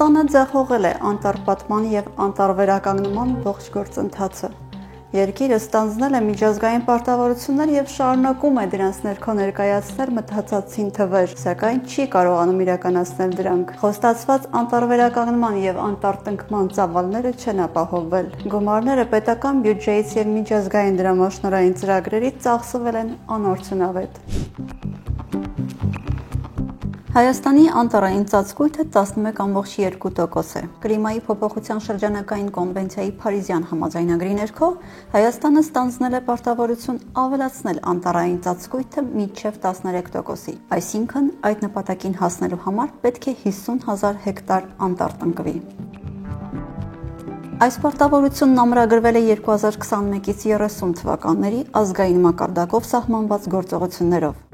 Հայաստանը ձախողել է անտառպատման և անտառվերականգնման ողջ գործընթացը։ Երկիրը ստանձնել է միջազգային պարտավորություններ և շարունակում է դրանց ներքո ներկայացնել մտածածին թվեր, սակայն չի կարողանում իրականացնել դրանք։ Խոստացված անտառվերականգնման և անտառտնկման ծավալները չեն ապահովվել։ Գումարները պետական բյուջեից և միջազգային դրամաշնորհային ծրագրերից ծախսվել են անարդյունավետ։ Հայաստանի անտառային ծածկույթը 11,2% է։ Կլիմայի փոփոխության շրջանակային կոնվենցիայի Փարիզյան համաձայնագրի ներքո Հայաստանը ստանձնել է պարտավորություն ավելացնել անտառային ծածկույթը մինչև 13%-ի, այսինքն այդ նպատակին հասնելու համար պետք է 50,000 հեկտար անտառ տնկվի։ Այս պարտավորությունն ամրագրվել է 2021-ից 30 թվականների ազգային մակարդակով սահմանված գործողություններով։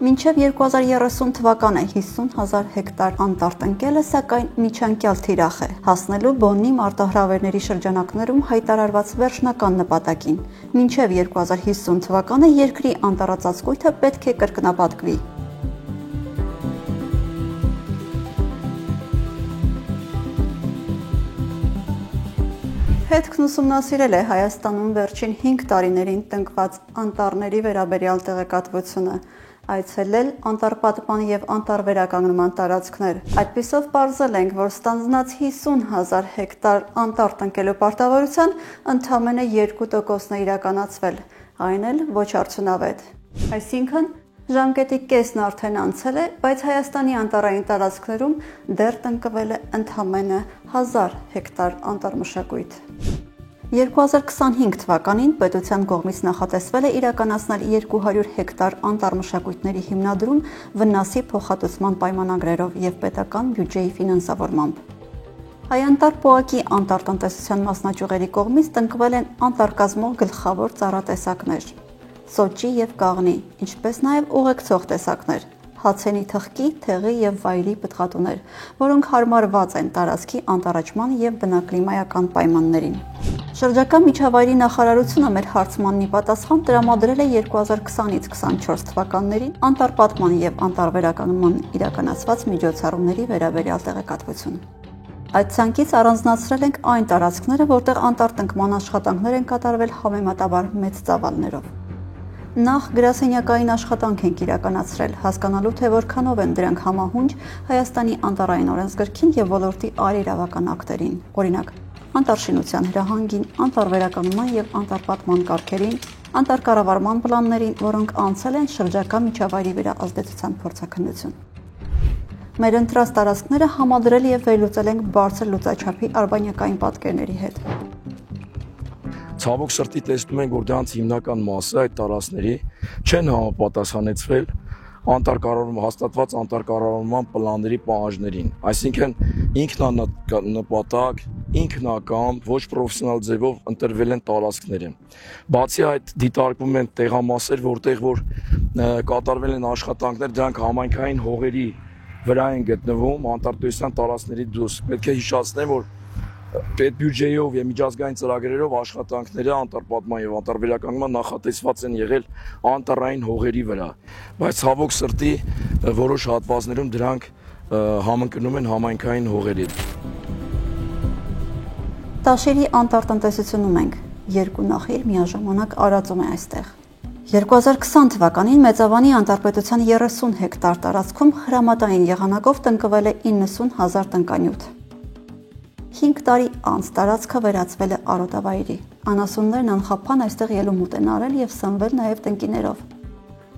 Մինչև 2030 թվականը 50,000 հեկտար անտառ տնկելը, սակայն միջանկյալ թիրախ է, հասնելու Բոննի մարտահրավերների շրջանակներում հայտարարված վերջնական նպատակին։ Մինչև 2050 թվականը երկրի անտառածածկույթը պետք է կրկնապատկվի։ Հետքն ուսումնասիրել է Հայաստանում վերջին 5 տարիներին տնկված անտառների վերաբերյալ տեղեկատվությունը, այցելել անտառպատման և անտառվերականգնման տարածքներ։ Այդպիսով պարզել ենք, որ ստանձնած 50,000 հեկտար անտառ տնկելու պարտավորության ընդամենը 2%-ն է իրականացվել, այն էլ ոչ արդյունավետ։ Այսինքն ժամկետի կեսն արդեն անցել է, բայց Հայաստանի անտառային տարածքներում դեռ տնկվել է ընդամենը 1000 հեկտար անտառմշակույթ։ 2025 թվականին պետության կողմից նախատեսվել է իրականացնել 200 հեկտար անտառմշակույթների հիմնադրում վնասի փոխհատուցման պայմանագրերով և պետական բյուջեի ֆինանսավորմամբ։ Հայանտառ պոակի անտառտնտեսության մասնաճյուղերի կողմից տնկվել են անտառկազմող գլխավոր ծառատեսակներ՝ սոճի և կաղնի, ինչպես նաև ուղեկցող տեսակներ՝ հացենի թխկի, թեղի և վայրի պտղատուներ, որոնք հարմարված են տարածքի անտառաճման և բնակլիմայական պայմաններին։ Շրջակա միջավայրի նախարարությունը մեր հարցմանն ի պատասխան տրամադրել է 2020-ից 24 թվականներին անտառպատման և անտառվերականգնման իրականացված միջոցառումների վերաբերյալ տեղեկատվություն։ Այդ ցանկից առանձնացրել ենք այն տարածքները, որտեղ անտառտնկման աշխատանքներ են կատարվել համեմատաբար մեծ ծավալներով։ Նախ գրասենյակային աշխատանք ենք իրականացրել, հասկանալու թե որքանով են դրանք համահունչ Հայաստանի անտառային օրենսգրքին և ոլորտի այրիրավական ակտերին, օրինակ անտառշինության հրահանգին, անտառվերականգնման և անտառպատման կարգերին, անտառկառավարման պլաններին, որոնք անցել են շրջակա միջավայրի վրա ազդեցության փորձաքննություն։ Մեր ընտրած տարածքները համադրել և վերլուծել ենք բարձր լուծաչափի արբանյակային պատկերների հետ։ Ցավոք սրտի տեսնում ենք, որ դրանց հիմնական մասը այդ տարածքների չեն համապատասխանեցվել հաստատված անտառկառավարման պլանների պահանջներին, այսինքն ինքնանպատակ, ինքնակամ, ոչ պրոֆեսիոնալ ձևով ընտրվել են տարածքները։ Բացի այդ, դիտարկվում են տեղամասեր, որտեղ որ կատարվել են աշխատանքներ, դրանք համայնքային հողերի վրա են գտնվում, անտառատեսության տարածքների դուրս։ Պետք է հիշեցնեմ, որ պետբյուջեով և միջազգային ծրագրերով աշխատանքները անտառպատման և անտառվերականգնման նախատեսված են եղել անտառային հողերի վրա, բայց ցավոք սրտի որոշ հատվածներում դրանք համընկնում են համայնքային հողերի հետ։ Տաշիրի անտառտնտեսությունում ենք, երկու նախիր միաժամանակ արածում է այստեղ։ 2020 թվականին Մեծավանի անտառպետության 30 հեկտար տարածքում հրամատային եղանակով տնկվել է 90,000 տնկանյութ։ 5 տարի անց տարածքը վերածվել է արոտավայրի։ Անասուններն անխափան այստեղ ելումուտ են արել և սնվել նաև տնկիներով։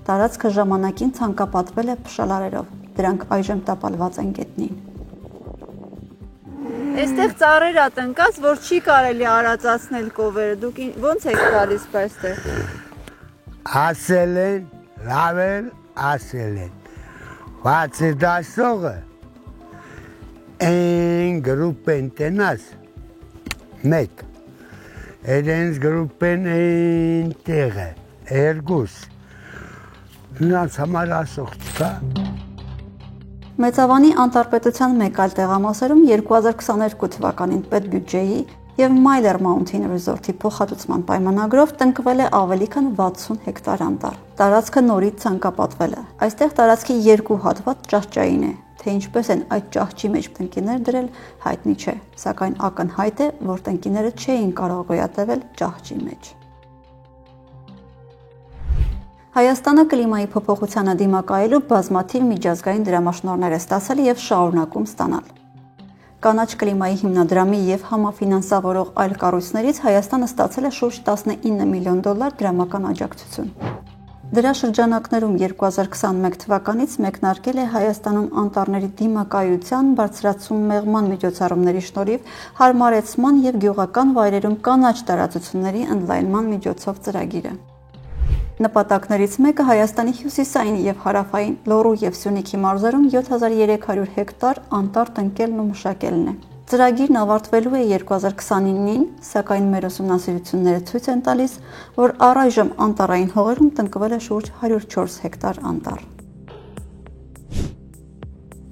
Տարածքը ժամանակին ցանկապատվել է փշալարերով, դրանք այժմ տապալված են գետնին։ Այստեղ ծառեր ա տնկած, որ չի կարելի արածացնել կովերը, դուք ո՞նց եք գալիս այստեղ։ Ասել են, լավ էլ ասել են, բայց դասողը Են գրուպ են տենաս, մեկ, երենց գրուպ են են տեղը, երգուս, նրանց համար ասող չկա։ Մեծավանի անտառպետության մեկ այլ տեղամասերում 2022 թվականին պետբյուջեի և Մայլեր Mountain Resort-ի փոխհատուցման պայմանագրով տնկվել է ավելի քան 60 հեկտար անտառ։ Տարածքը նորից ցանկապատվել է։ Այստեղ տարածքի երկու հատված ճահճային է, թե ինչպես են այդ ճահճի մեջ տնկիներ դրել, հայտնի չէ, սակայն ակնհայտ է, որ տնկիները չէին կարող գոյատևել ճահճի մեջ։ Հայաստանը կլիմայի փոփոխությանը դիմակայելու բազմաթիվ միջազգային դրամաշնորհներ է ստացել եւ շարունակում ստանալ։ Կանաչ կլիմայի հիմնադրամի եւ համաֆինանսավորող այլ կառույցներից Հայաստանը ստացել է շուրջ 19 միլիոն դոլար դրամական աջակցություն։ Դրա շրջանակներում 2021 թվականից մեկնարկել է Հայաստանում անտառների դիմակայության, բարձրացում մեղման միջոցառումների շնորհիվ հարմարեցման եւ գյուղական վայրերում կանաչ տարածությունների ընդլայնման միջոցով ծրագիրը։ Նպատակներից մեկը Հայաստանի հյուսիսային եւ հարավային Լոռու եւ Սյունիքի մարզերում 7300 հեկտար անտառ տնկելն ու մշակելն է։ Ծրագիրն ավարտվելու է 2029-ին, սակայն մեր ուսումնասիրությունները ցույց են տալիս, որ առայժմ անտառային հողերում տնկվել է շուրջ 104 հեկտար անտառ։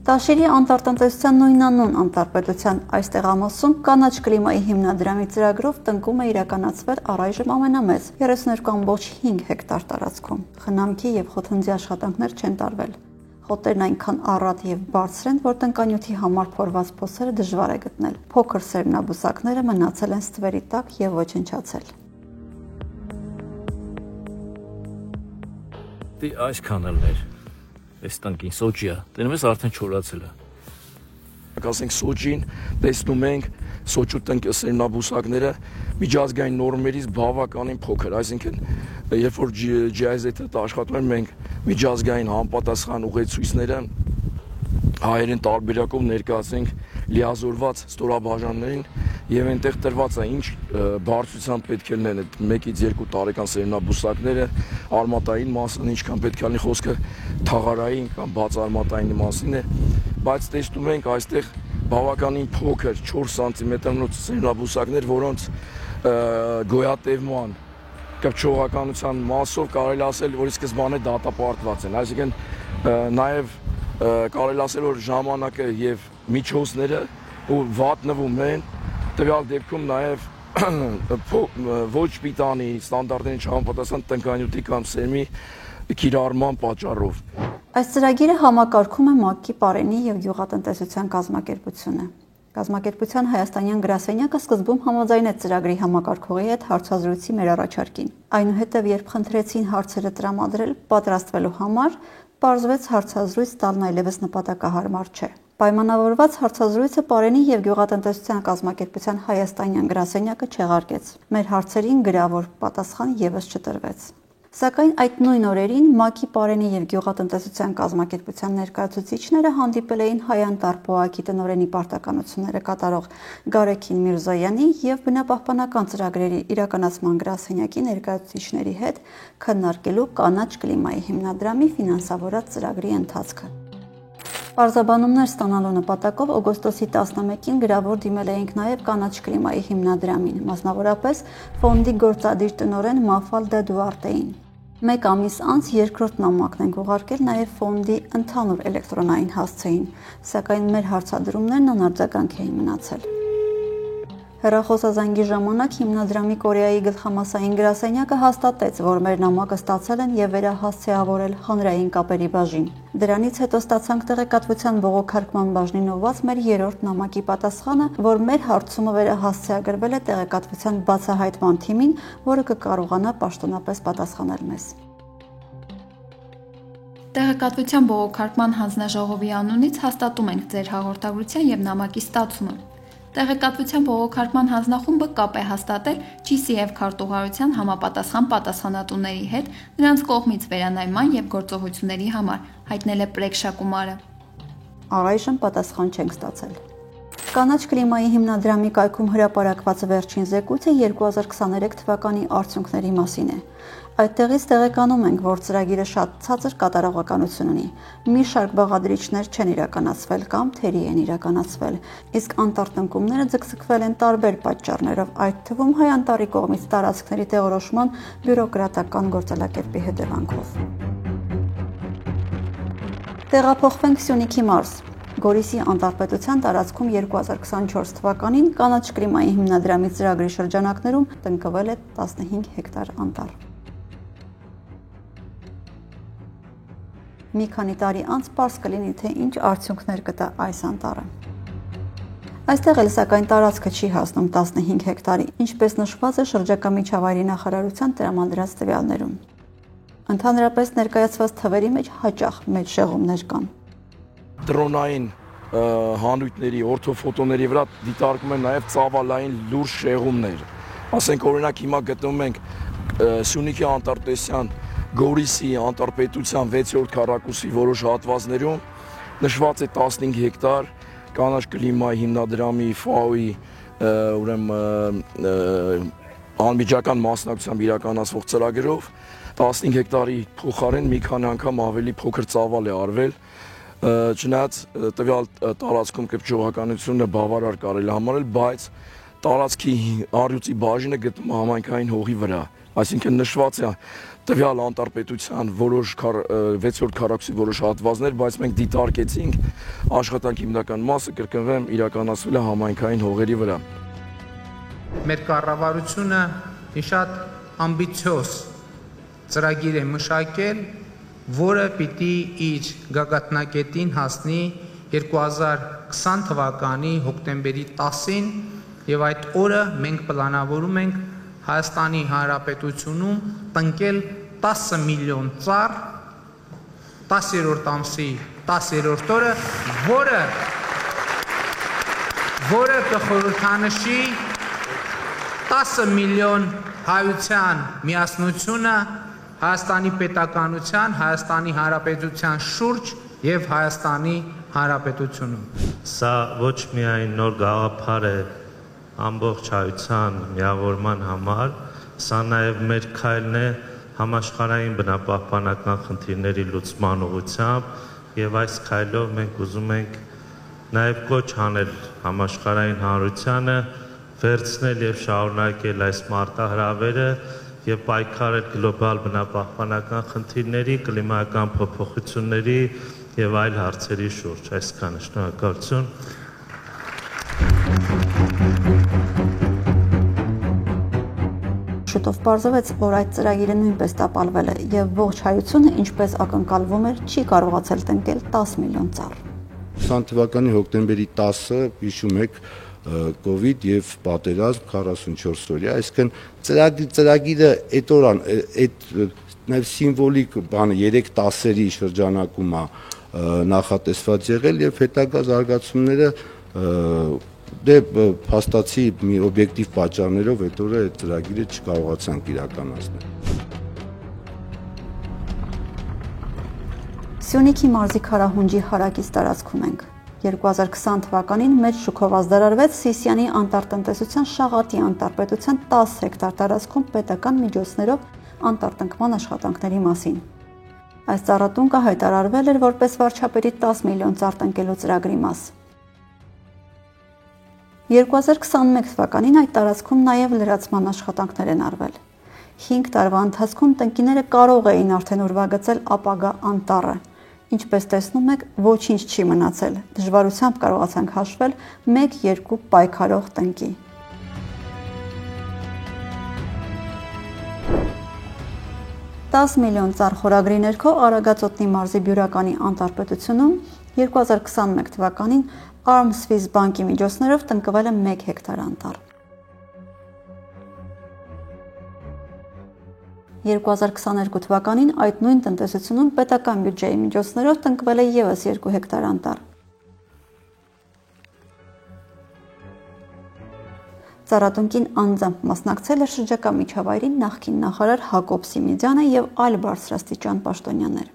Տաշիրի անտառտնտեսության նույնանուն անտառպետության այս տեղամասում կանաչ կլիմայի հիմնադրամի ծրագրով տնկում է իրականացվել առայժմ ամենամեծ 32.5 հեկտար տարածքում։ Խնամքի եւ խոթնձի աշխատանքներ չեն տարվել։ Խոտերն այնքան առատ եւ բարձր են, որ տնկանյութի համար փորված փոսերը դժվար է գտնել։ Փոքր սերմնաբուսակները մնացել են ստվերի տակ եւ ոչնչացել։ Դե այս կանալներ այս տնկին Սոջիա, դնում ես արդեն չորացել է։ Ասենք Սոջին տեսնում ենք Սոջու սերմնաբուսակները միջազգային նորմերից բավականին փոքր, այսինքն երբ որ GIZ-ը աշխատում են, մենք միջազգային համապատասխան ուղեցույցները հայերեն տարբերակով ներկայացնենք լիազորված ստորաբաժաններին եւ այնտեղ տրված է ինչ բարձրությամբ պետք է լինեն այդ 1-ից 2 տարեկան սերմնաբուսակները, արմատային մասն ինչքան պետք է լինի, խոսքը թաղարային կամ բաց արմատային մասին է, բայց տեսնում ենք այստեղ բավականին փոքր 4 սանտիմետրանոց սերմնաբուսակներ, որոնց գոյատևման կպչողականության մասով կարելի ասել, որ ի սկզբանե դատապարտված են, այսինքն նաեւ կարելի ասել, որ ժամանակը եւ միջոցները ու վատնվում են, տվյալ դեպքում նաեւ ոչ պիտանի ստանդարտներին չհամապատասխան տնկանյութի կամ սերմի կիրառման պատճառով։ Այս ծրագիրը համակարգում է ՄԱԿ-ի պարենի եւ գյուղատնտեսության կազմակերպությունը։ Կազմակերպության հայաստանյան գրասենյակը սկզբում համաձայնեց ծրագրի համակարգողի հետ հարցազրույցի մեր առաջարկին։ Այնուհետև, երբ խնդրեցին հարցերը տրամադրել պատրաստվելու համար, պարզվեց հարցազրույց տալն այլևս նպատակահարմար չէ։ Պայմանավորված հարցազրույցը պարենի եւ գյուղատնտեսության կազմակերպության հայաստանյան գրասենյակը չեղարկեց։ Մեր հարցերին գրավոր պատասխան եւս չտրվեց։ Սակայն այդ նույն օրերին ՄԱԿ-ի պարենի եւ գյուղատնտեսության կազմակերպության ներկայացուցիչները հանդիպել էին Հայ-Անտառ ՊՕԱԿ-ի տնօրենի պարտականությունները կատարող Գարեգին Միրզոյանի եւ բնապահպանական ծրագրերի իրականացման գրասենյակի ներկայացուցիչների հետ քննարկելու կանաչ կլիմայի հիմնադրամի ֆինանսավորած ծրագրի ընթացքը։ Պարզաբանումներ ստանալու նպատակով օգոստոսի 11-ին գրավոր դիմել էինք նաև կանաչ կլիմայի հիմնադրամին, մասնավորապես ֆոնդի գործադիր տնօրեն Մաֆալդա Դուարտեին։ Մեկ ամիս անց երկրորդ նամակն ենք ուղարկել նաև ֆոնդի ընդհանուր էլեկտրոնային հասցեին, սակայն մեր հարցադրումներն անարձագանք էին մնացել։ Հեռախոսազանգի ժամանակ հիմնադրամի Կորեայի գլխամասային գրասենյակը հաստատեց, որ մեր նամակը ստացել են եւ վերահասցեավորել հանրային կապերի բաժին։ Դրանից հետո ստացանք տեղեկատվության բողոքարկման բաժնին ուղված մեր երրորդ նամակի պատասխանը, որ մեր հարցումը վերահասցեագրվել է տեղեկատվության բացահայտման թիմին, որը կկարողանա պաշտոնապես պատասխանել մեզ։ Տեղեկատվության բողոքարկման հանձնաժողովի անունից հաստատում ենք ձեր հաղորդագրության եւ նամակի ստացումը։ Տեղեկատվության բողոքարկման հանձնախումբը կապ է հաստատել GCF քարտուղարության համապատասխան պատասխանատուների հետ նրանց կողմից վերանայման եւ գործողությունների համար, հայտնել է Պրեքշա Կումարը։ Առայժմ պատասխան չենք ստացել։ Կանաչ կլիմայի հիմնադրամի կայքում հրապարակված վերջին զեկույցը 2023 թվականի արդյունքների մասին է։ Այդտեղից տեղեկանում ենք, որ ծրագիրը շատ ցածր կատարողականություն ունի։ Մի շարք բաղադրիչներ չեն իրականացվել կամ թերի են իրականացվել, իսկ անտառտնկումները ձգձգվել են տարբեր պատճառներով, այդ թվում Հայ-Անտառի կողմից տարածքների տեղորոշման բյուրոկրատական գործելակերպի հետևանքով։ Տեղափոխվենք Սյունիքի մարզ։ Գորիսի անտառպետության տարածքում 2024 թվականին կանաչ կլիմայի հիմնադրամի ծրագրի շրջանակներում տնկվել է 15 հեկտար անտառ։ Մի քանի տարի անց պարզ կլինի, թե ինչ արդյունքներ կտա այս անտառը։ Այստեղ էլ սակայն տարածքը չի հասնում 15 հեկտարի, ինչպես նշված է շրջակա միջավայրի նախարարության տրամադրած տվյալներում։ Ընդհանրապես ներկայացված թվերի մեջ հաճախ մեծ շեղումներ կան։ Դրոնային հանույթների, օրթոֆոտոների վրա դիտարկում են նաև ծավալային լուրջ շեղումներ։ Ասենք օրինակ հիմա գտնվում ենք Սյունիքի անտառտեսյան Գորիսի անտառպետության 6-րդ քառակուսի որոշ հատվածներում նշված է 15 հեկտար կանաչ կլիմայի հիմնադրամի FAO-ի անմիջական մասնակցությամբ իրականացվող ծրագրով 15 հեկտարի փոխարեն մի քանի անգամ ավելի փոքր ծավալ է արվել, չնայած տվյալ տարածքում կրճողականությունը բավարար կարելի համարել, բայց տարածքի առյուծի բաժինը գտնվում է համայնքային հողի վրա, այսինքն նշված է տվյալ անտառպետության որոշ 6-րդ քառակուսի որոշ հատվածներ, բայց մենք դիտարկեցինք աշխատանքի հիմնական մասը կրկնվեմ իրականացվել է համայնքային հողերի վրա։ Մեր կառավարությունը մի շատ ամբիցիոզ ծրագիր է մշակել, որը պիտի իր գագաթնակետին հասնի 2020 թվականի հոկտեմբերի 10-ին եւ այդ օրը մենք պլանավորում ենք Հայաստանի Հանրապետությունում տնկել 10 միլիոն ծառ 10-րդ ամսի 10-րդ օրը, որը կխորհրդանշի 10 միլիոն հայության միասնությունը Հայաստանի պետականության, Հայաստանի Հանրապետության շուրջ եւ Հայաստանի Հանրապետությունում։ Սա ոչ միայն նոր գաղափար է ամբողջ հայության միավորման համար, սա նաև մեր քայլն է համաշխարհային բնապահպանական խնդիրների լուծման ուղղությամբ եւ այս քայլով մենք ուզում ենք նաև կոչ անել համաշխարհային հանրությանը վերցնել եւ շարունակել այս մարտահրավերը եւ պայքարել գլոբալ բնապահպանական խնդիրների, կլիմայական փոփոխությունների եւ այլ հարցերի շուրջ։ Այսքանը, շնորհակալություն։ Շուտով պարզվեց, որ այդ ծրագիրը նույնպես տապալվել է եւ ողջ հայությունը, ինչպես ակնկալվում էր, չի կարողացել տնկել 10 միլիոն ծառ։ 20 թվականի հոկտեմբերի 10-ը հիշում եք COVID եւ պատերազմ 44 օրյա, այսինքն ծրագիրը այդ օրան այդ նաեւ սիմվոլիկ բանը 3 10-երի շրջանակում է նախատեսված եղել եւ հետագա զարգացումները դե փաստացի մի օբյեկտիվ պատճառներով այդ օրը այդ ծրագիրը չկարողացանք իրականացնել։ Սյունիքի մարզի Քարահունջի հարակից տարածքում ենք։ 2020 թվականին մեծ շուկով ազդարարվեց Սիսիանի անտառտնտեսության Շաղատի անտառպետության 10 հեկտար տարածքում պետական միջոցներով անտառտնկման աշխատանքների մասին։ Այս ծառատունկը հայտարարվել էր որպես վարչապետի 10 միլիոն ծառ տնկելու ծրագրի մաս։ 2021 թվականին այդ տարածքում նաև լրացման աշխատանքներ են արվել։ 5 տարվա ընթացքում տնկիները կարող էին արդեն ուրվագծել ապագա անտառը։ Ինչպես տեսնում եք, ոչինչ չի մնացել, դժվարությամբ կարողացանք հաշվել 1-2 պայքարող տնկի։ «10 միլիոն ծառ» խորագրի ներքո Արագածոտնի մարզի Բյուրականի անտառպետությունում 2021 թվականին Armswiss բանկի միջոցներով տնկվել է 1 հեկտար անտառ։ 2022 թվականին այդ նույն տնտեսությունում պետական բյուջեի միջոցներով տնկվել է ևս 2 հեկտար անտառ։ Ծառատունկին անձամբ մասնակցել է շրջակա միջավայրի նախկին նախարար Հակոբ Սիմիդյանը եւ այլ բարձրաստիճան պաշտոնյաներ։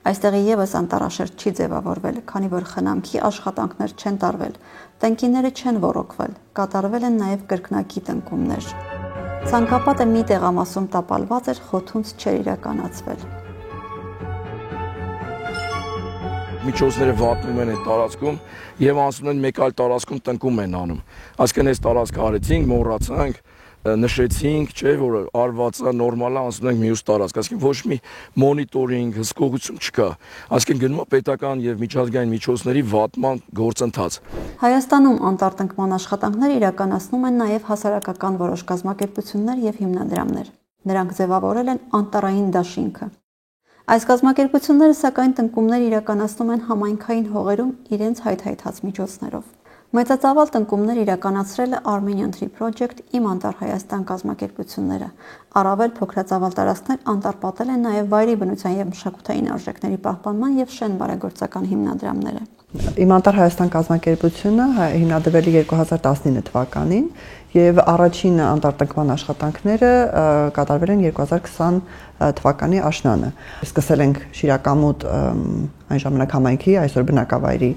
Այստեղի ևս անտառաշերտ չի ձևավորվել, քանի որ խնամքի աշխատանքներ չեն տարվել, տնկիները չեն ոռոգվել, կատարվել են նաև կրկնակի տնկումներ։ Ցանկապատը մի տեղամասում տապալված էր, խոթունց չէր իրականացվել։ Միջոցները վատնում են այդ տարածքում եւ անցնում են մեկ այլ տարածքում տնկում են անում։ Այսինքն այս տարածքը արեցինք, մոռացանք, նշեցինք, չէ, որ արվածա նորմալ է, անցնում ենք մյուս տարածք, այսինքն ոչ մի մոնիտորինգ, հսկողություն չկա։ Այսինքն գնում է պետական եւ միջազգային միջոցների վատման գործընթաց։ Հայաստանում անտառտնկման աշխատանքներ իրականացնում են նաեւ հասարակական որոշ կազմակերպություններ եւ հիմնադրամներ։ Նրանք ձևավորել են անտառային դաշինքը։ Այս կազմակերպությունները սակայն տնկումներ իրականացնում են համայնքային հողերում իրենց հայթայթած միջոցներով։ Մեծածավալ տնկումներ իրականացրել է Armenian Tree Project Իմ Անտառ Հայաստան կազմակերպությունները։ Առավել փոքրածավալ տարածքներ անտառ են նաև վայրի բնության և մշակութային արժեքների պահպանման և շեն բարեգործական հիմնադրամները։ Իմ Անտառ Հայաստան կազմակերպությունը հիմնադրվել է 2019 թվականին եւ առաջին անտառտնկման աշխատանքները կատարվել են 2020 թվականի աշնանը։ Սկսել ենք Շիրակամուտ այն ժամանակ համայնքի, այսօր բնակավայրի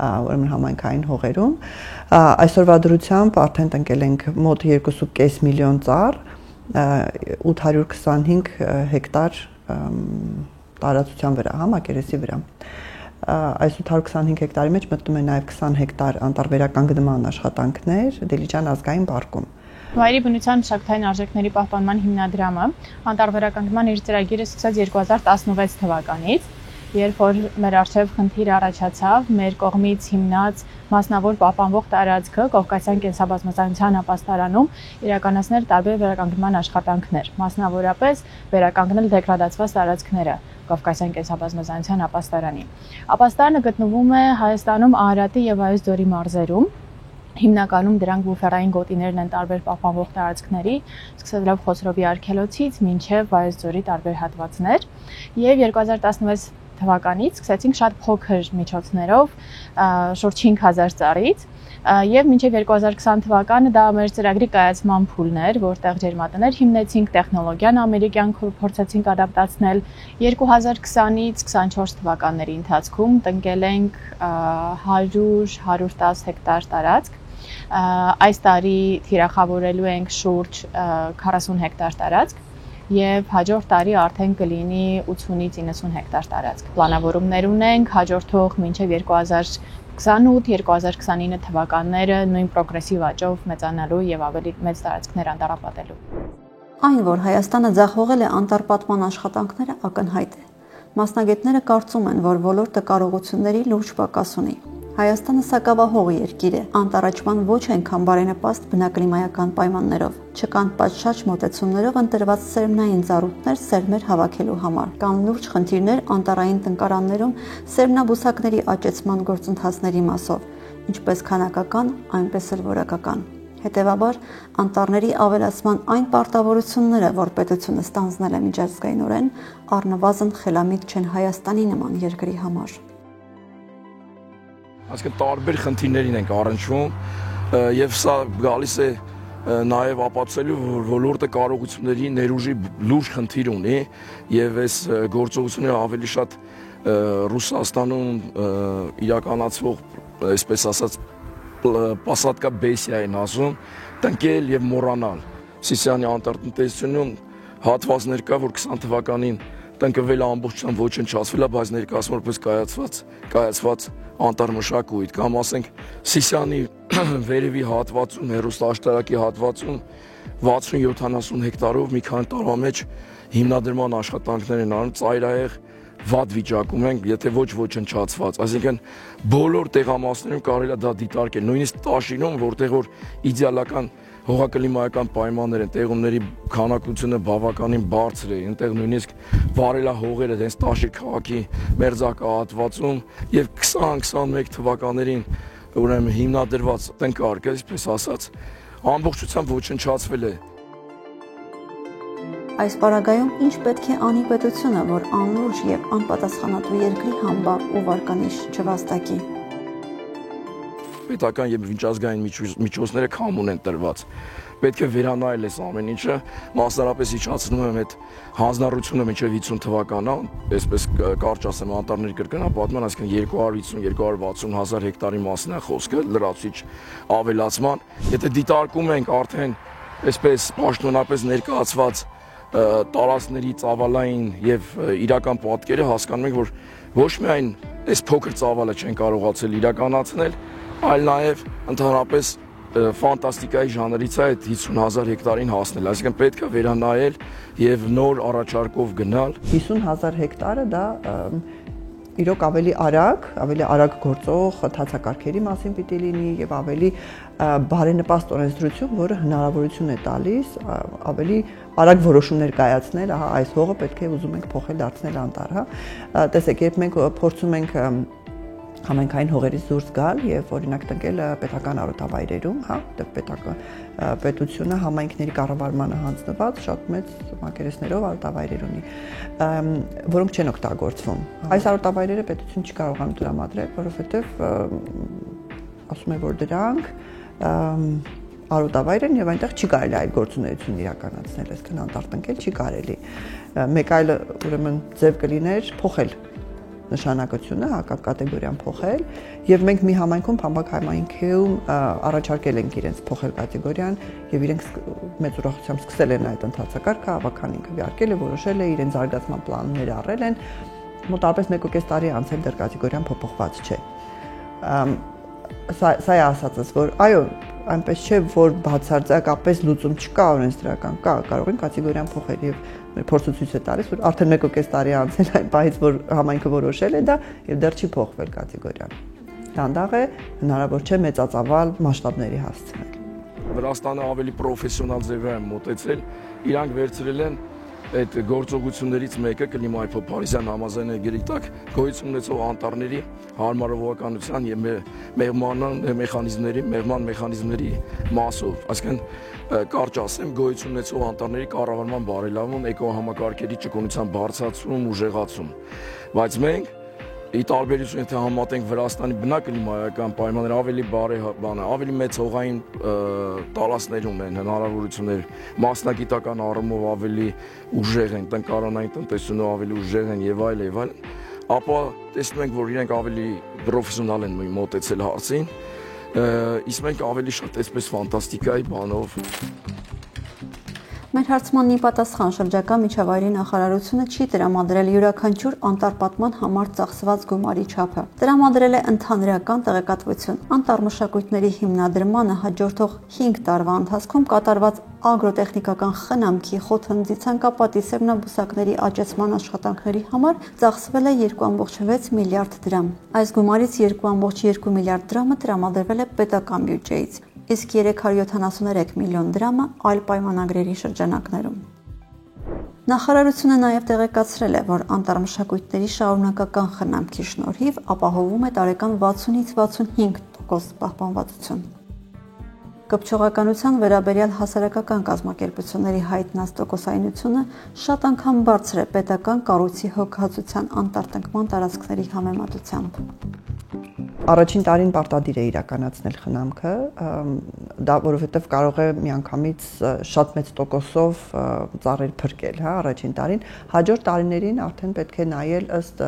ուրեմն համայնքային հողերում։ Այսօրվա դրությամբ արդեն տնկել ենք մոտ 2.5 միլիոն ծառ, 825 հեկտար տարածության վրա, մակերեսի վրա։ Այս 825 հեկտարի մեջ մտնում է նաև 20 հեկտար անտառվերականգնման աշխատանքներ Դիլիջան ազգային պարկում։ Վայրի բնության մշակութային արժեքների պահպանման հիմնադրամը անտառվերականգնման իր ծրագիրը սկսեց 2016 թվականից, երբ որ մեր առջև խնդիր առաջացավ մեր կողմից հիմնած մասնավոր պահպանվող տարածքը Կովկասյան կենսաբազմազանության ապաստարանում իրականացնել տարբեր վերականգնման աշխատանքներ, մասնավորապես վերականգնել դեգրադացված տարածքները Կովկասյան կենսաբազմազանության ապաստարանի։ Ապաստարանը գտնվում է Հայաստանում Արարատի եւ Վայոց ձորի մարզերում։ Հիմնականում դրանք բուֆերային գոտիներն են տարբեր պահպանվող տարածքների, սկսելով Խոսրովի արգելոցից մինչև Վայոց ձորի տարբեր հատվածներ, եւ 2016 թվականից սկսեցինք շատ փոքր միջոցներով շուրջ 5000 ծառից եւ մինչեւ 2020 թվականը դա մեր ծրագրի կայացման փուլն էր, որտեղ ջերմատներ հիմնեցինք, տեխնոլոգիան ամերիկյան փորձեցինք ադապտացնել 2020-ից 24 թվականների ընթացքում տնկել ենք 100-110 հեկտար տարածք։ Այս տարի թիրախավորելու ենք շուրջ 40 հեկտար տարածք եւ հաջորդ տարի արդեն կլինի 80-ից 90 հեկտար տարածք։ Պլանավորումներ ունենք հաջորդող մինչեւ 2028-2029 թվականները նույն պրոգրեսիվ աճով մեծանալու եւ ավելի մեծ տարածքներ անտառապատելու։ Այն, որ Հայաստանը ձախողել է անտառպատման աշխատանքները, ակնհայտ է։ Մասնագետները կարծում են, որ ոլորտը կարողությունների լուրջ պակաս ունի։ Հայաստանը սակավահող երկիր է, անտառաճման ոչ այնքան բարենպաստ բնակլիմայական պայմաններով, չկան պատշաճ մոտեցումներով ընտրված սերմնային ծառուտներ սերմեր հավաքելու համար, կան լուրջ խնդիրներ անտառային տնկարաններում սերմնաբուսակների աճեցման գործընթացների մասով, ինչպես քանակական, այնպես էլ որակական։ Հետևաբար, անտառների ավելացման այն պարտավորությունները, որ պետությունը ստանձնել է միջազգայինորեն, առնվազն խելամիտ չեն Հայաստանի նման երկրի համար։ Այսինքն տարբեր խնդիրներին ենք առնչվում եւ սա գալիս է նաեւ ապացուցելու, որ ոլորտը կարողությունների ներուժի լուրջ խնդիր ունի եւ այս գործողությունը ավելի շատ Ռուսաստանում իրականացվող, այսպես ասած, պասատկա բեսիա են ասում, տնկել եւ մոռանալ։ Սիսիանի անտառտնտեսությունում հատվածներ կա, որ 20 թվականին տնկվել ամբողջությամբ ոչնչացվել է, բայց ներկայացում որպես կայացված անտառմշակույթ, կամ ասենք Սիսիանի վերևի հատվածում, հեռուստաաշտարակի հատվածում 60-70 հեկտարով մի քանի տարվա մեջ հիմնադրման աշխատանքներ են անում, ծայրահեղ վատ վիճակում ենք, եթե ոչ ոչնչացված, այսինքն բոլոր տեղամասերում կարելի է դա դիտարկել, նույնիսկ Տաշինում, որտեղ որ իդեալական հողակլիմայական պայմաններ են, տեղումների քանակությունը բավականին բարձր է, այնտեղ նույնիսկ վարելահողերը հենց Տաշիր քաղաքի մերձակահատվածում եւ 20-21 թվականներին ուրեմն հիմնադրված տնկարկը, այսպես ասած, ամբողջությամբ ոչնչացվել է։ Այս պարագայում ինչ պետք է անի պետությունը, որ անլուրջ եւ անպատասխանատու երկրի համբավ ու վարկանիշ չվաստակի։ Պետական եւ միջազգային միջոցները կամուն են տրված։ Պետք է վերանայել այս ամեն ինչը, մասնարարպես իջացնում եմ այդ հանձնառությունը մինչև 50 թվականը, այսպես կարճ ասեմ, անտառների կրկնապատկման, այսինքն 250-260 հազար հեկտարի մասին է խոսքը, լրացուցիչ ավելացման։ Եթե դիտարկում ենք արդեն այսպես պաշտոնապես ներկայացված տարածքների ծավալային եւ իրական պատկերը, հասկանում ենք, որ ոչ միայն այս փոքր ծավալը չեն կարողացել իրականացնել, այլ նաեւ ընդհանրապես ֆանտաստիկայի ժանրից է այդ 50,000 հեկտարին հասնել, այսինքն պետք է վերանայել եւ նոր առաջարկով գնալ։ 50,000 հեկտարը դա իրոք ավելի արագ գործող թացակարգերի մասին պիտի լինի եւ ավելի բարենպաստ օրենսդրություն, որը հնարավորություն է տալիս ավելի արագ որոշումներ կայացնել, ահա այս հողը պետք է ուզում ենք փոխել դարձնել անտառ, հա։ Տեսեք, երբ մենք փորձում ենք համայնքային հողերից դուրս գալ եւ օրինակ տնկել պետական արոտավայրերում, հա, պետությունը համայնքների կառավարմանը հանձնված շատ մեծ մակերեսներով արոտավայրեր ունի, որոնք չեն օգտագործվում։ Այս արոտավայրերը պետությունը չի կարողանում տրամադրել, որովհետեւ ասում է, որ դրանք արոտավայր են եւ այնտեղ չի կարելի այլ գործունեություն իրականացնել, այսինքն անտառ տնկել չի կարելի։ Մեկ այլ ուրեմն ձև կլիներ փոխել նշանակությունը, կատեգորիան փոխել եւ մենք մի համայնքում Փամբակ համայնքում առաջարկել ենք իրենց փոխել կատեգորիան եւ իրենք մեծ ուրախությամբ սկսել են այդ ընթացակարգը, ավականին քվեարկել է, որոշել է, իրենց զարգացման պլանները առել են, մոտավորապես 1.5 տարի անցել դեռ կատեգորիան փոփոխված չէ։ Սա է ասածս, որ այո, այնպես չէ, որ բացարձակապես լուծում չկա, օրենսդրական կա, կարող են կատեգորիան փոխել եւ փորձը ցույց է տալիս, որ արդեն 1.5 տարի անցել այն պահից, որ համայնքը որոշել է դա եւ դեռ չի փոխվել կատեգորիան։ Դանդաղ է, հնարավոր չէ մեծածավալ մասշտաբների հասցնել։ Վրաստանը ավելի պրոֆեսիոնալ ձևով են մոտեցել, իրանք վերցրել են այդ գործողություններից մեկը կլիմայի փոփոխության համաձայնագրի տակ գոյություն ունեցող անտառների հարմարողականության եւ մեղման մեխանիզմների մասով, այսինքն կարճ ասեմ, գոյություն ունեցող անտառների կառավարման բարելավում, էկոհամակարգերի ճկունության բարձրացում, ուժեղացում, բայց մենք ի տարբերություն եթե համատենք Վրաստանի բնակլիմայական պայմանները ավելի ավելի մեծ հողային տարածքներ ունեն, հնարավորություններ, մասնագիտական առումով ավելի ուժեղ են, տնկարանային տնտեսությունով ավելի ուժեղ են եւ այլն, ապա տեսնում ենք, որ իրենք ավելի պրոֆեսիոնալ են մոտեցել հարցին, իսկ մենք ավելի շատ այսպես ֆանտաստիկայի բանով։ Մեր հարցմանն ի պատասխան շրջակա միջավայրի նախարարությունը չի տրամադրել յուրաքանչյուր անտառպատման համար ծախսված գումարի չափը։ Տրամադրել է ընդհանրական տեղեկատվություն։ Անտառմշակույթների հիմնադրմանը հաջորդող 5 տարվա ընթացքում կատարված ագրոտեխնիկական խնամքի, խոթհնձի, ցանկապատի, սերմնաբուսակների աճեցման աշխատանքների համար ծախսվել է 2.6 միլիարդ դրամ։ Այս գումարից 2.2 միլիարդ դրամը տրամադրվել է պետական բյուջեից, իսկ 373 միլիոն դրամը այլ պայմանագրերի շրջանակներում։ Նախարարությունը նաև տեղեկացրել է, որ անտառմշակույթների շարունակական խնամքի շնորհիվ ապահովում է տարեկան 60-ից 65% պահպանվածություն։ Կպչողականության վերաբերյալ հասարակական կազմակերպությունների հայտնած տոկոսայնությունը շատ անգամ բարձր է պետական կառույցի հոգացության անտառտնկման տարածքների համեմատությամբ։ Առաջին տարին պարտադիր է իրականացնել խնամքը, դա որովհետև կարող է միանգամից շատ մեծ տոկոսով ծառեր փրկել, հա, առաջին տարին, հաջորդ տարիներին արդեն պետք է նայել ըստ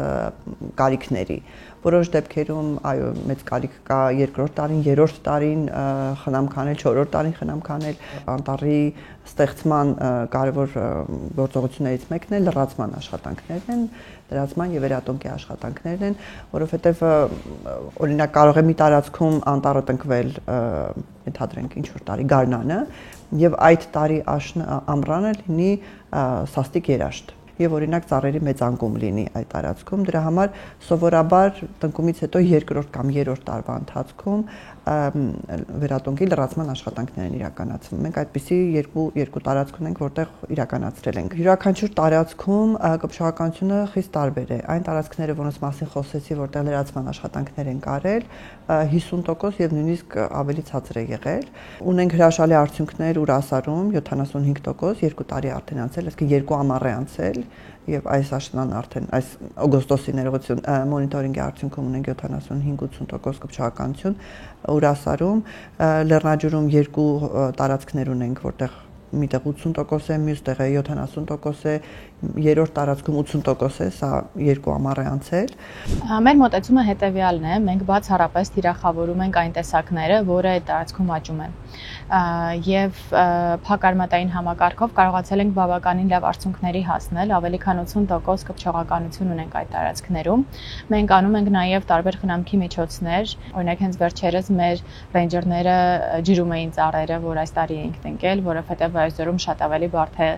կարիքների։ Որոշ դեպքերում այո մեծ կարիք կա երկրորդ տարին, երրորդ տարին խնամք անել, չորրորդ տարին խնամք անել, անտառի ստեղծման կարևոր գործողություններից մեկն է լրացման աշխատանքներն են, լրացման եւ վերատոնքի աշխատանքներն են, որովհետեւ օրինակ կարող է մի տարածքում անտառը տնկվել, ենթադրենք ինչ որ տարի գարնանը եւ այդ տարի ամռանը լինի սաստիկ երաշտ եւ օրինակ ծառերի մեծ անկում լինի այդ տարածքում, դրա համար սովորաբար տնկումից հետո երկրորդ կամ երրորդ տարվա ընթացքում վերատոնքի լրացման աշխատանքներ են իրականացվում։ Մենք այդպիսի երկու տարածք ունենք, որտեղ իրականացրել ենք։ Յուրաքանչյուր տարածքում կպչողականությունը խիստ տարբեր է։ Այն տարածքները, որոնց մասին խոսեցի, որտեղ լրացման աշխատանքներ են կարել, 50% եւ նույնիսկ ավելի ցածր է եղել։ Ունենք հրաշալի արդյունքներ Ուրասարում 75%, 2 տարի արդեն անցել, այսինքն 2 ամառ է անցել եւ այս աշնան արդեն այս օգոստոսի ներողություն մոնիտորինգի արդյունքում ունենք 75-80% կպչողականություն Ուրասարում, Լեռնաջուրում 2 տարածքներ ունենք, որտեղ միտեղ 80% է, մյուս տեղը 70% է, երրորդ տարածքում 80% է, սա 2 ամառ է անցել։ Մեր մոտեցումը հետեւյալն է, մենք բացառապես թիրախավորում ենք այն տեսակները, որը այդ տարածքում աճում են։ Եվ փակարմատային համակարգով կարողացել ենք բավականին լավ արդյունքների հասնել, ավելի քան 80% կպչողականություն ունենք այդ տարածքներում։ Մենք անում ենք նաև տարբեր խնամքի միջոցներ, օրինակ հենց վերջերս մեր ռեյնջերները ջրում էին ծառերը, որ այս տարի ենք տնկել, որովհետև այսօրում շատ ավելի բարդ է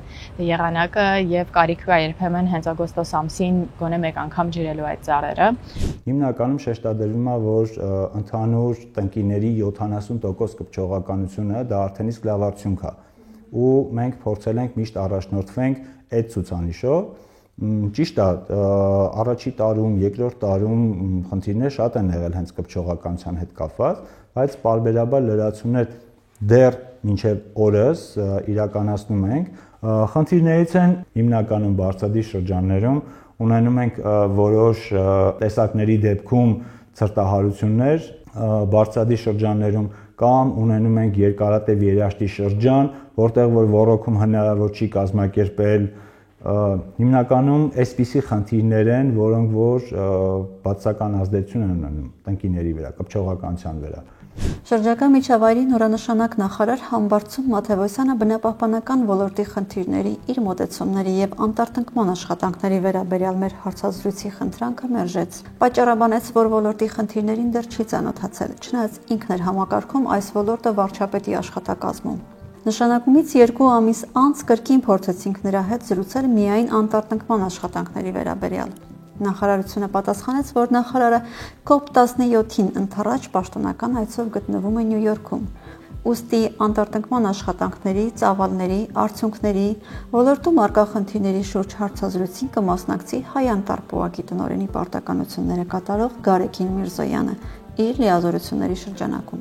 եղանակը եւ կարիք կարիք կա երբեմն հենց օգոստոս ամսին գոնե մեկ անգամ ջրելու այդ ծառերը։ Հիմնականում շեշտադրվում է, որ ընդհանուր տնկիների 70% կպչողականությունը դա արդեն իսկ լավ արդյունք է։ Ու մենք փորձել ենք միշտ առաջնորդվենք այդ ցուցանիշով։ Ճիշտ է, առաջի տարում, երկրորդ տարում խնդիրներ շատ են եղել հենց կպչողականության հետ կապված, բայց պարբերաբար լրացումներ դեռ մինչև օրս իրականացնում ենք։ Խնդիրներից են հիմնականում բարձրադիր շրջաններում, ունենում ենք որոշ տեսակների դեպքում ցրտահարություններ, բարձրադիր շրջաններում կամ ունենում ենք երկարատև երաշտի շրջան, որտեղ որ ոռոգում հնարավոր չի կազմակերպել, հիմնականում այսպիսի խնդիրներ են, որոնք որ բացասական ազդեցություն են ունենում տնկիների վրա, կպչողականության վրա։ Շրջակա միջավայրի նորանշանակ նախարար Համբարձում Մաթևոսյանը բնապահպանական ոլորտի խնդիրների, իր մոտեցումների եւ անտարտնկման աշխատանքների վերաբերյալ մեր հարցազրույցի խնդրանքը մերժեց։ Պատճառաբանեց, որ ոլորտի խնդիրներին դեռ չի ծանոթացել, չնայած ինքն էր համակարգում այս ոլորտը վարչապետի աշխատակազմում։ Նշանակումից 2 ամիս անց կրկին փորձեցինք նրա հետ զրուցել միայն անտարտնկման աշխատանքների վերաբերյալ։ Նախարարությունը պատասխանեց, որ նախարարը COP17-ին ընթരാճ պաշտոնական այցով գտնվում է Նյու Յորքում։ Ուստի անտարտնկման աշխատանքների, ծավալների, արդյունքների, ոլորտում առկա խնդիրների շուրջ հարցազրույցին կմասնակցի Հայ-Անտար պոակի տնօրենի պարտականությունները կատարող Գարեգին Միրզոյանը իր լիազորությունների շրջանակում։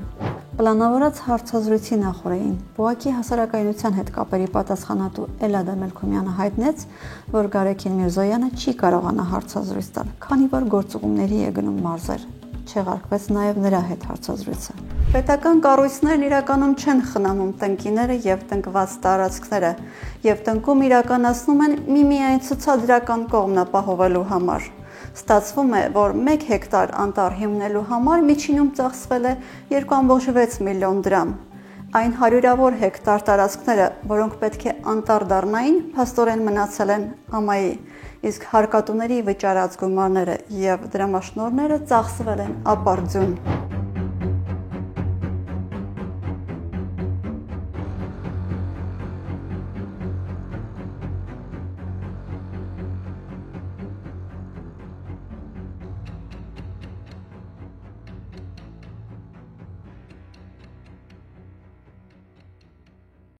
Պլանավորած հարցազրույցի նախօրեին պոակի հասարակայնության հետ կապերի պատասխանատու Էլադա Մելքումյանը հայտնեց, որ Գարեգին Միրզոյանը չի կարողանա հարցազրույց տալ, քանի որ գործուղումների է գնում մարզեր։ Չեղարկվեց նաև նրա հետ հարցազրույցը։ Պետական կառույցներն իրականում չեն խնամում տնկիները եւ տնկված տարածքները, եւ տնկում իրականացնում են միմիայն ցուցադրական կողմն ապահովելու համար։ Ստացվում է, որ 1 հեկտար անտառ հիմնելու համար միջինում ծախսվել է 2.6 միլիոն դրամ։ Այն հարյուրավոր հեկտար տարածքները, որոնք պետք է անտառ դառնային, փաստորեն մնացել են ամայի, իսկ հարկատուների վճարած գումարները եւ դրամաշնորհները ծախսվել են ապարդյուն։